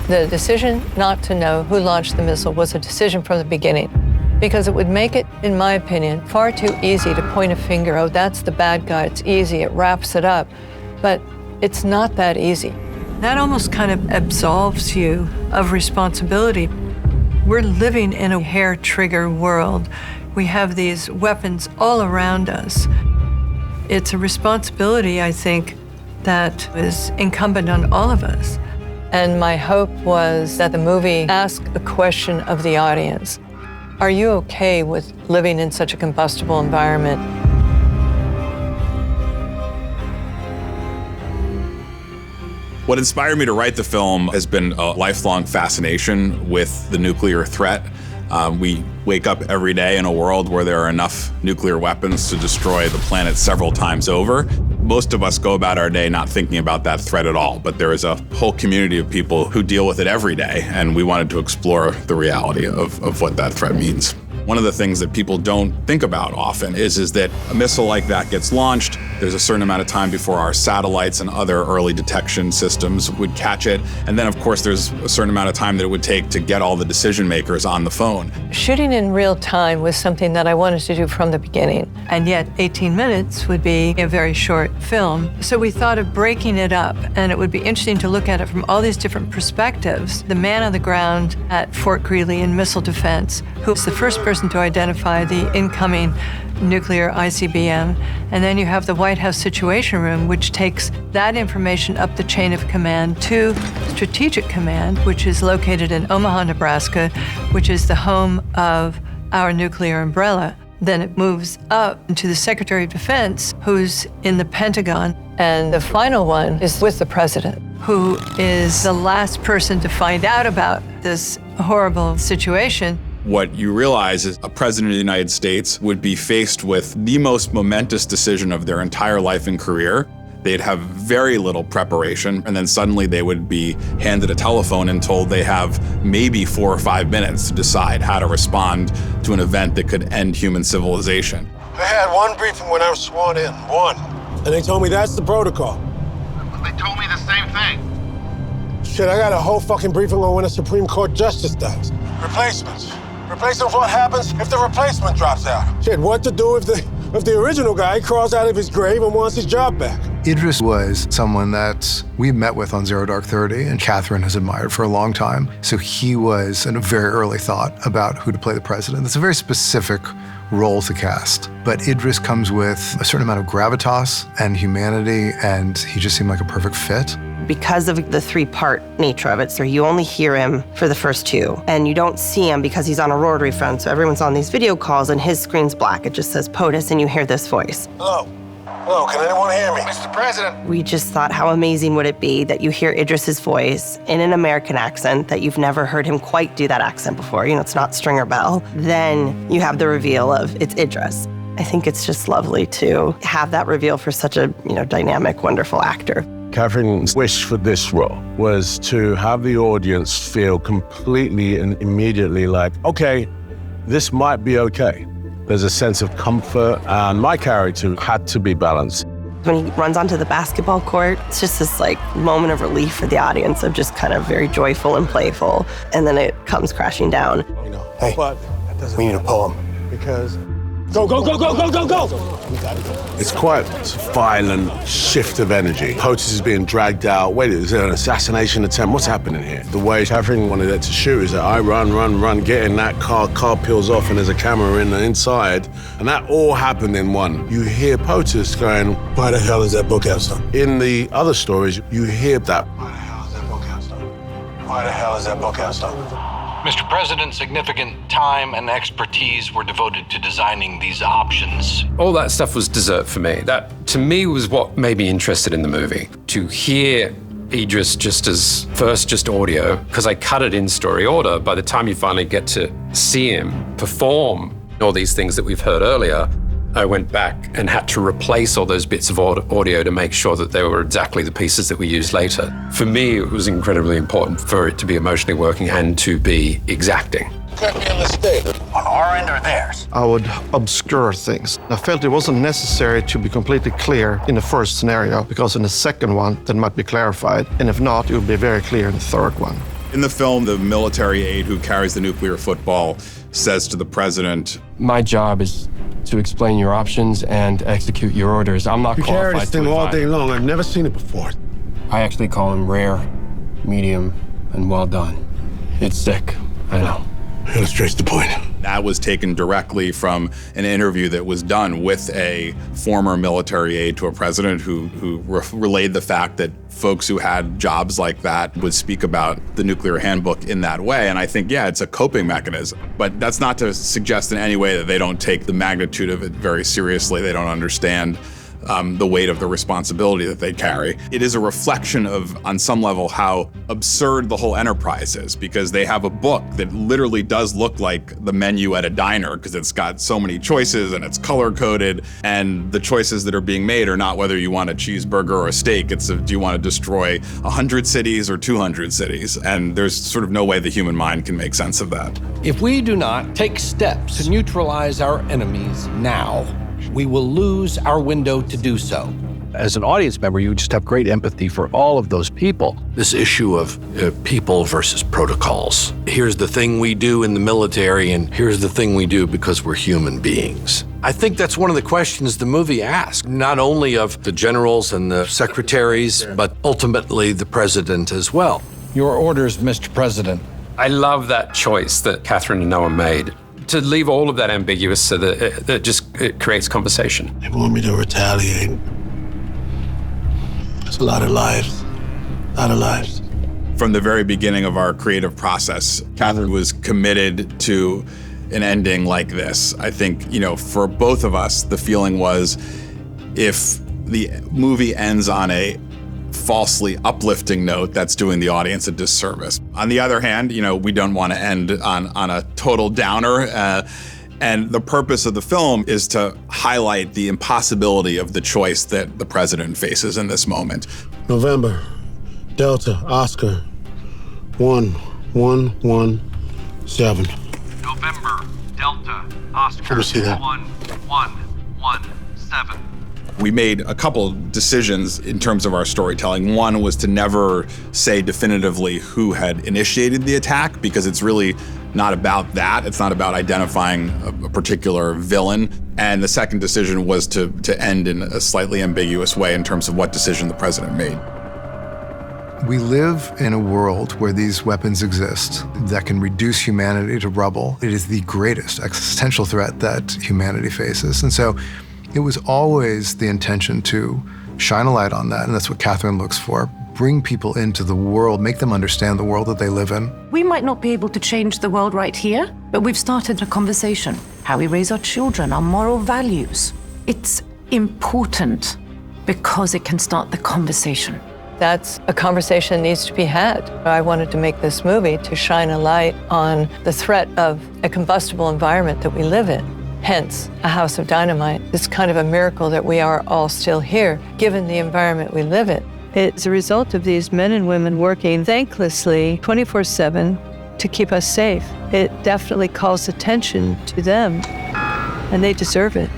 The decision not to know who launched the missile was a decision from the beginning, because it would make it, in my opinion, far too easy to point a finger. Oh, that's the bad guy. It's easy. It wraps it up. But it's not that easy. That almost kind of absolves you of responsibility. We're living in a hair trigger world. We have these weapons all around us. It's a responsibility, I think, that is incumbent on all of us. And my hope was that the movie asked a question of the audience. Are you okay with living in such a combustible environment? What inspired me to write the film has been a lifelong fascination with the nuclear threat. We wake up every day in a world where there are enough nuclear weapons to destroy the planet several times over. Most of us go about our day not thinking about that threat at all, but there is a whole community of people who deal with it every day, and we wanted to explore the reality of what that threat means. One of the things that people don't think about often is that a missile like that gets launched, there's a certain amount of time before our satellites and other early detection systems would catch it. And then, of course, there's a certain amount of time that it would take to get all the decision makers on the phone. Shooting in real time was something that I wanted to do from the beginning. And yet 18 minutes would be a very short film. So we thought of breaking it up, and it would be interesting to look at it from all these different perspectives. The man on the ground at Fort Greely in missile defense, who was the first person to identify the incoming nuclear ICBM. And then you have the White House Situation Room, which takes that information up the chain of command to Strategic Command, which is located in Omaha, Nebraska, which is the home of our nuclear umbrella. Then it moves up to the Secretary of Defense, who's in the Pentagon. And the final one is with the president, who is the last person to find out about this horrible situation. What you realize is a president of the United States would be faced with the most momentous decision of their entire life and career. They'd have very little preparation, and then suddenly they would be handed a telephone and told they have maybe 4 or 5 minutes to decide how to respond to an event that could end human civilization. I had one briefing when I was sworn in, one. And they told me that's the protocol. They told me the same thing. Shit, I got a whole fucking briefing on when a Supreme Court justice dies. Replacements. Replacement, what happens if the replacement drops out? Shit, what to do if the original guy crawls out of his grave and wants his job back? Idris was someone that we met with on Zero Dark 30, and Kathryn has admired for a long time. So he was in a very early thought about who to play the president. It's a very specific role to cast. But Idris comes with a certain amount of gravitas and humanity, and he just seemed like a perfect fit. Because of the 3-part nature of it, so you only hear him for the first 2, and you don't see him because he's on a rotary phone, so everyone's on these video calls and his screen's black. It just says POTUS, and you hear this voice. Hello? Hello, can anyone hear me? Mr. President. We just thought, how amazing would it be that you hear Idris's voice in an American accent, that you've never heard him quite do that accent before. You know, it's not Stringer Bell. Then you have the reveal of it's Idris. I think it's just lovely to have that reveal for such a, dynamic, wonderful actor. Kathryn's wish for this role was to have the audience feel completely and immediately like, okay, this might be okay. There's a sense of comfort, and my character had to be balanced. When he runs onto the basketball court, it's just this moment of relief for the audience of just kind of very joyful and playful, and then it comes crashing down. Hey, we need a poem. Because go, go, go, go, go, go, go! It's quite a violent shift of energy. POTUS is being dragged out. Wait, is there an assassination attempt? What's happening here? The way Kathryn wanted it to shoot is that I run, get in that car peels off, and there's a camera inside. And that all happened in one. You hear POTUS going, why the hell is that book out, son? In the other stories, you hear that. Why the hell is that book out, son? Why the hell is that book out, son? Mr. President, significant time and expertise were devoted to designing these options. All that stuff was dessert for me. That, to me, was what made me interested in the movie. To hear Idris just audio, because I cut it in story order. By the time you finally get to see him perform all these things that we've heard earlier, I went back and had to replace all those bits of audio to make sure that they were exactly the pieces that we used later. For me, it was incredibly important for it to be emotionally working and to be exacting. Could be a mistake. On our end or theirs? I would obscure things. I felt it wasn't necessary to be completely clear in the first scenario, because in the second one, that might be clarified. And if not, it would be very clear in the third one. In the film, the military aide who carries the nuclear football says to the president, "My job is to explain your options and execute your orders. I'm not You carry qualified this to thing all advise." day long. I've never seen it before. I actually call them rare, medium, and well done. It's sick, I know. Illustrates the point. That was taken directly from an interview that was done with a former military aide to a president who relayed the fact that folks who had jobs like that would speak about the nuclear handbook in that way. And I think, yeah, it's a coping mechanism. But that's not to suggest in any way that they don't take the magnitude of it very seriously. They don't understand the weight of the responsibility that they carry. It is a reflection of, on some level, how absurd the whole enterprise is, because they have a book that literally does look like the menu at a diner, because it's got so many choices and it's color-coded, and the choices that are being made are not whether you want a cheeseburger or a steak, it's do you want to destroy 100 cities or 200 cities, and there's sort of no way the human mind can make sense of that. If we do not take steps to neutralize our enemies now, we will lose our window to do so. As an audience member, you just have great empathy for all of those people. This issue of people versus protocols. Here's the thing we do in the military, and here's the thing we do because we're human beings. I think that's one of the questions the movie asks, not only of the generals and the secretaries, but ultimately the president as well. Your orders, Mr. President. I love that choice that Kathryn and Noah made, to leave all of that ambiguous so that it creates conversation. They want me to retaliate. It's a lot of lives. A lot of lives. From the very beginning of our creative process, Kathryn was committed to an ending like this. I think, for both of us, the feeling was if the movie ends on a falsely uplifting note, that's doing the audience a disservice. On the other hand, we don't want to end on a total downer. And the purpose of the film is to highlight the impossibility of the choice that the president faces in this moment. November, Delta, Oscar, 1117. November, Delta, Oscar, Let me see that. 1117. We made a couple decisions in terms of our storytelling. One was to never say definitively who had initiated the attack, because it's really not about that. It's not about identifying a particular villain. And the second decision was to end in a slightly ambiguous way in terms of what decision the president made. We live in a world where these weapons exist that can reduce humanity to rubble. It is the greatest existential threat that humanity faces. And so it was always the intention to shine a light on that, and that's what Kathryn looks for. Bring people into the world, make them understand the world that they live in. We might not be able to change the world right here, but we've started a conversation. How we raise our children, our moral values. It's important because it can start the conversation. That's a conversation that needs to be had. I wanted to make this movie to shine a light on the threat of a combustible environment that we live in. Hence, A House of Dynamite. It's kind of a miracle that we are all still here, given the environment we live in. It's a result of these men and women working thanklessly 24/7 to keep us safe. It definitely calls attention to them, and they deserve it.